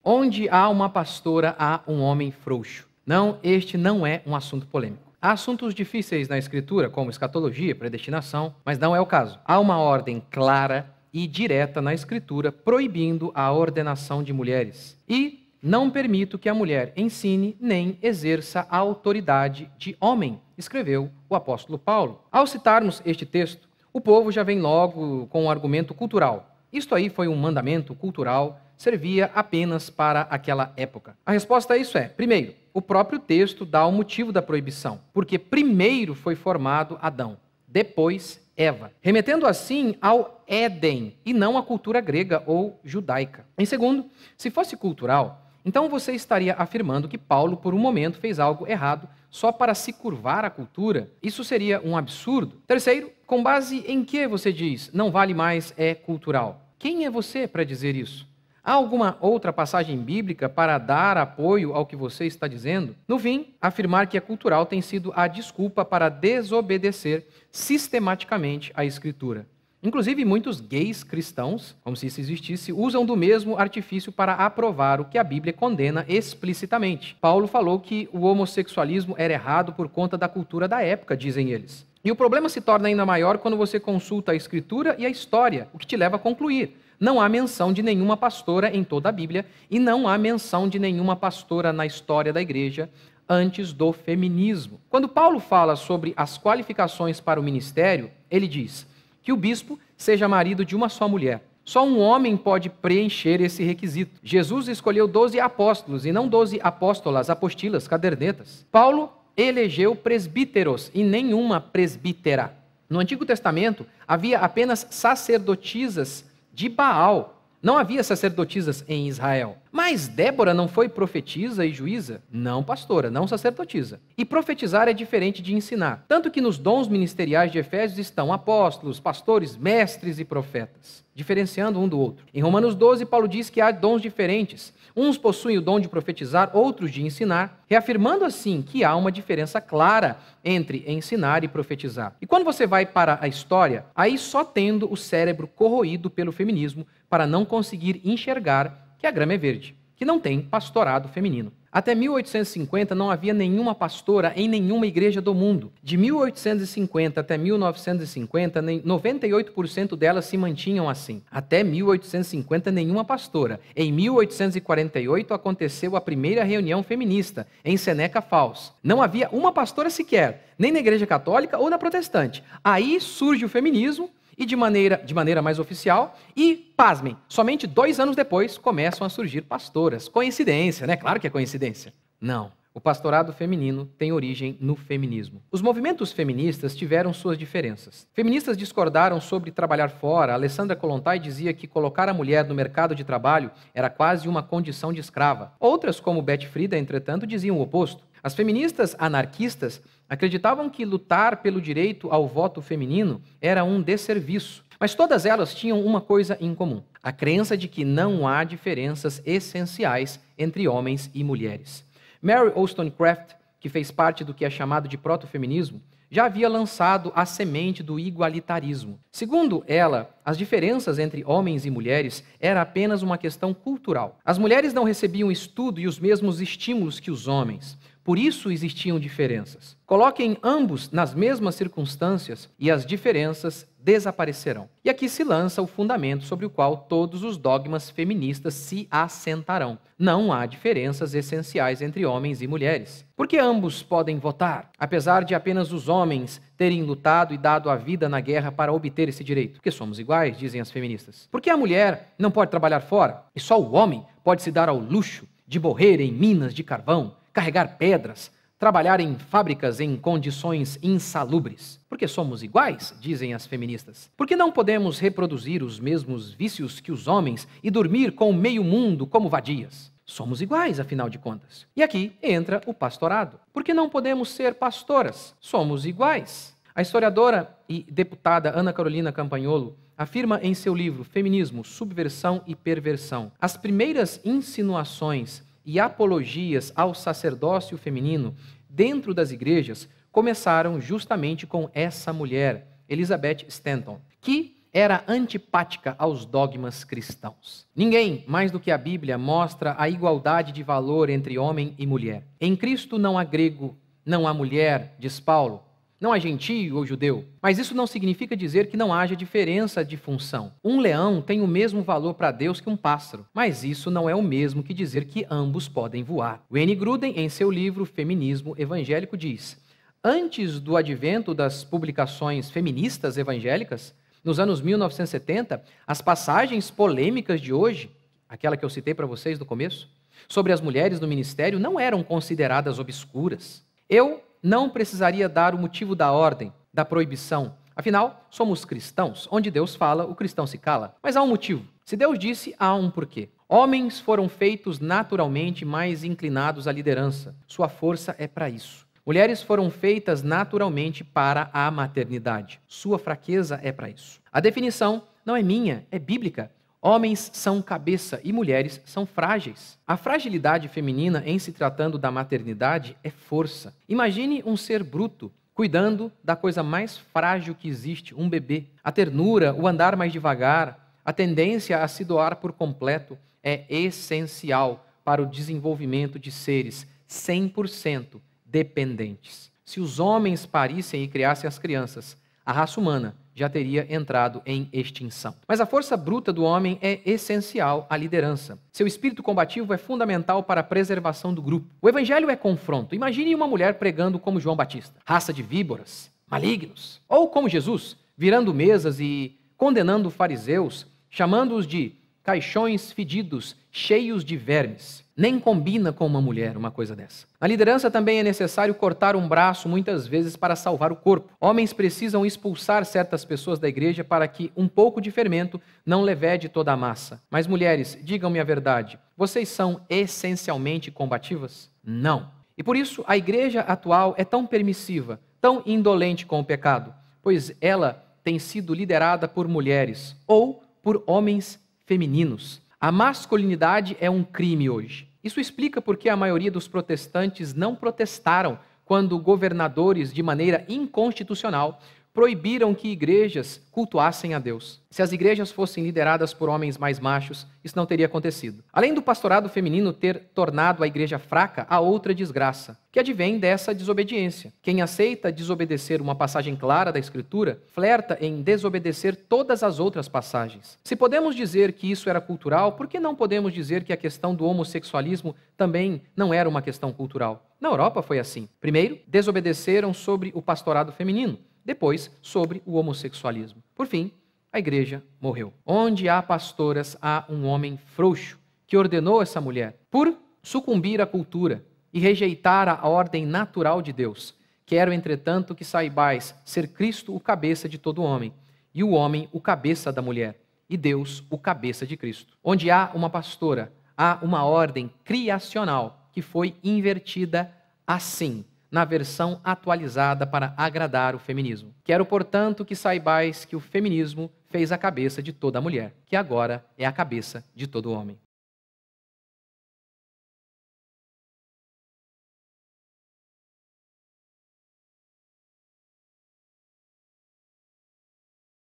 Onde há uma pastora, há um homem frouxo. Não, este não é um assunto polêmico. Há assuntos difíceis na Escritura, como escatologia, predestinação, mas não é o caso. Há uma ordem clara e direta na Escritura proibindo a ordenação de mulheres. E não permito que a mulher ensine nem exerça a autoridade de homem, escreveu o apóstolo Paulo. Ao citarmos este texto, o povo já vem logo com um argumento cultural. Isto aí foi um mandamento cultural, servia apenas para aquela época. A resposta a isso é, primeiro, o próprio texto dá o motivo da proibição, porque primeiro foi formado Adão, depois Eva, remetendo assim ao Éden e não à cultura grega ou judaica. Em segundo, se fosse cultural, então você estaria afirmando que Paulo, por um momento, fez algo errado só para se curvar à cultura. Isso seria um absurdo. Terceiro, com base em que você diz não vale mais, é cultural? Quem é você para dizer isso? Há alguma outra passagem bíblica para dar apoio ao que você está dizendo? No fim, afirmar que é cultural tem sido a desculpa para desobedecer sistematicamente a Escritura. Inclusive, muitos gays cristãos, como se isso existisse, usam do mesmo artifício para aprovar o que a Bíblia condena explicitamente. Paulo falou que o homossexualismo era errado por conta da cultura da época, dizem eles. E o problema se torna ainda maior quando você consulta a Escritura e a história, o que te leva a concluir: não há menção de nenhuma pastora em toda a Bíblia e não há menção de nenhuma pastora na história da igreja antes do feminismo. Quando Paulo fala sobre as qualificações para o ministério, ele diz que o bispo seja marido de uma só mulher. Só um homem pode preencher esse requisito. Jesus escolheu 12 apóstolos e não 12 apóstolas, apostilas, cadernetas. Paulo elegeu presbíteros e nenhuma presbítera. No Antigo Testamento havia apenas sacerdotisas de Baal. Não havia sacerdotisas em Israel. Mas Débora não foi profetisa e juíza? Não, pastora, não sacerdotisa. E profetizar é diferente de ensinar. Tanto que nos dons ministeriais de Efésios estão apóstolos, pastores, mestres e profetas, diferenciando um do outro. Em Romanos 12, Paulo diz que há dons diferentes. Uns possuem o dom de profetizar, outros de ensinar, reafirmando assim que há uma diferença clara entre ensinar e profetizar. E quando você vai para a história, aí só tendo o cérebro corroído pelo feminismo para não conseguir enxergar que a grama é verde, que não tem pastorado feminino. Até 1850 não havia nenhuma pastora em nenhuma igreja do mundo. De 1850 até 1950, 98% delas se mantinham assim. Até 1850, nenhuma pastora. Em 1848 aconteceu a primeira reunião feminista, em Seneca Falls. Não havia uma pastora sequer, nem na igreja católica ou na protestante. Aí surge o feminismo, e de maneira mais oficial, e, pasmem, somente 2 anos depois começam a surgir pastoras. Coincidência, né? Claro que é coincidência. Não. O pastorado feminino tem origem no feminismo. Os movimentos feministas tiveram suas diferenças. Feministas discordaram sobre trabalhar fora. Alessandra Kollontai dizia que colocar a mulher no mercado de trabalho era quase uma condição de escrava. Outras, como Betty Friedan, entretanto, diziam o oposto. As feministas anarquistas acreditavam que lutar pelo direito ao voto feminino era um desserviço. Mas todas elas tinham uma coisa em comum: a crença de que não há diferenças essenciais entre homens e mulheres. Mary Wollstonecraft, que fez parte do que é chamado de protofeminismo, já havia lançado a semente do igualitarismo. Segundo ela, as diferenças entre homens e mulheres era apenas uma questão cultural. As mulheres não recebiam estudo e os mesmos estímulos que os homens. Por isso existiam diferenças. Coloquem ambos nas mesmas circunstâncias e as diferenças desaparecerão. E aqui se lança o fundamento sobre o qual todos os dogmas feministas se assentarão. Não há diferenças essenciais entre homens e mulheres. Porque ambos podem votar, apesar de apenas os homens terem lutado e dado a vida na guerra para obter esse direito. Porque somos iguais, dizem as feministas. Porque a mulher não pode trabalhar fora e só o homem pode se dar ao luxo de morrer em minas de carvão, carregar pedras, trabalhar em fábricas em condições insalubres. Porque somos iguais, dizem as feministas. Porque não podemos reproduzir os mesmos vícios que os homens e dormir com o meio mundo como vadias. Somos iguais, afinal de contas. E aqui entra o pastorado. Porque não podemos ser pastoras. Somos iguais. A historiadora e deputada Ana Carolina Campagnolo afirma em seu livro Feminismo, Subversão e Perversão: as primeiras insinuações e apologias ao sacerdócio feminino dentro das igrejas começaram justamente com essa mulher, Elizabeth Stanton, que era antipática aos dogmas cristãos. Ninguém, mais do que a Bíblia, mostra a igualdade de valor entre homem e mulher. Em Cristo não há grego, não há mulher, diz Paulo. Não há gentio ou judeu. Mas isso não significa dizer que não haja diferença de função. Um leão tem o mesmo valor para Deus que um pássaro, mas isso não é o mesmo que dizer que ambos podem voar. Wayne Grudem, em seu livro Feminismo Evangélico, diz: antes do advento das publicações feministas evangélicas, nos anos 1970, as passagens polêmicas de hoje, aquela que eu citei para vocês no começo, sobre as mulheres no ministério, não eram consideradas obscuras. Eu não precisaria dar o motivo da ordem, da proibição. Afinal, somos cristãos. Onde Deus fala, o cristão se cala. Mas há um motivo. Se Deus disse, há um porquê. Homens foram feitos naturalmente mais inclinados à liderança. Sua força é para isso. Mulheres foram feitas naturalmente para a maternidade. Sua fraqueza é para isso. A definição não é minha, é bíblica. Homens são cabeça e mulheres são frágeis. A fragilidade feminina, em se tratando da maternidade, é força. Imagine um ser bruto cuidando da coisa mais frágil que existe, um bebê. A ternura, o andar mais devagar, a tendência a se doar por completo é essencial para o desenvolvimento de seres 100% dependentes. Se os homens parissem e criassem as crianças, a raça humana já teria entrado em extinção. Mas a força bruta do homem é essencial à liderança. Seu espírito combativo é fundamental para a preservação do grupo. O evangelho é confronto. Imagine uma mulher pregando como João Batista, raça de víboras, malignos. Ou como Jesus, virando mesas e condenando fariseus, chamando-os de caixões fedidos, cheios de vermes. Nem combina com uma mulher uma coisa dessa. Na liderança também é necessário cortar um braço muitas vezes para salvar o corpo. Homens precisam expulsar certas pessoas da igreja para que um pouco de fermento não levede toda a massa. Mas mulheres, digam-me a verdade, vocês são essencialmente combativas? Não. E por isso a igreja atual é tão permissiva, tão indolente com o pecado, pois ela tem sido liderada por mulheres ou por homens femininos. A masculinidade é um crime hoje. Isso explica por que a maioria dos protestantes não protestaram quando governadores, de maneira inconstitucional, proibiram que igrejas cultuassem a Deus. Se as igrejas fossem lideradas por homens mais machos, isso não teria acontecido. Além do pastorado feminino ter tornado a igreja fraca, há outra desgraça, que advém dessa desobediência. Quem aceita desobedecer uma passagem clara da Escritura, flerta em desobedecer todas as outras passagens. Se podemos dizer que isso era cultural, por que não podemos dizer que a questão do homossexualismo também não era uma questão cultural? Na Europa foi assim. Primeiro, desobedeceram sobre o pastorado feminino. Depois, sobre o homossexualismo. Por fim, a igreja morreu. Onde há pastoras, há um homem frouxo que ordenou essa mulher, por sucumbir à cultura e rejeitar a ordem natural de Deus. Quero, entretanto, que saibais ser Cristo o cabeça de todo homem, e o homem o cabeça da mulher, e Deus o cabeça de Cristo. Onde há uma pastora, há uma ordem criacional que foi invertida assim, na versão atualizada para agradar o feminismo. Quero, portanto, que saibais que o feminismo fez a cabeça de toda mulher, que agora é a cabeça de todo homem.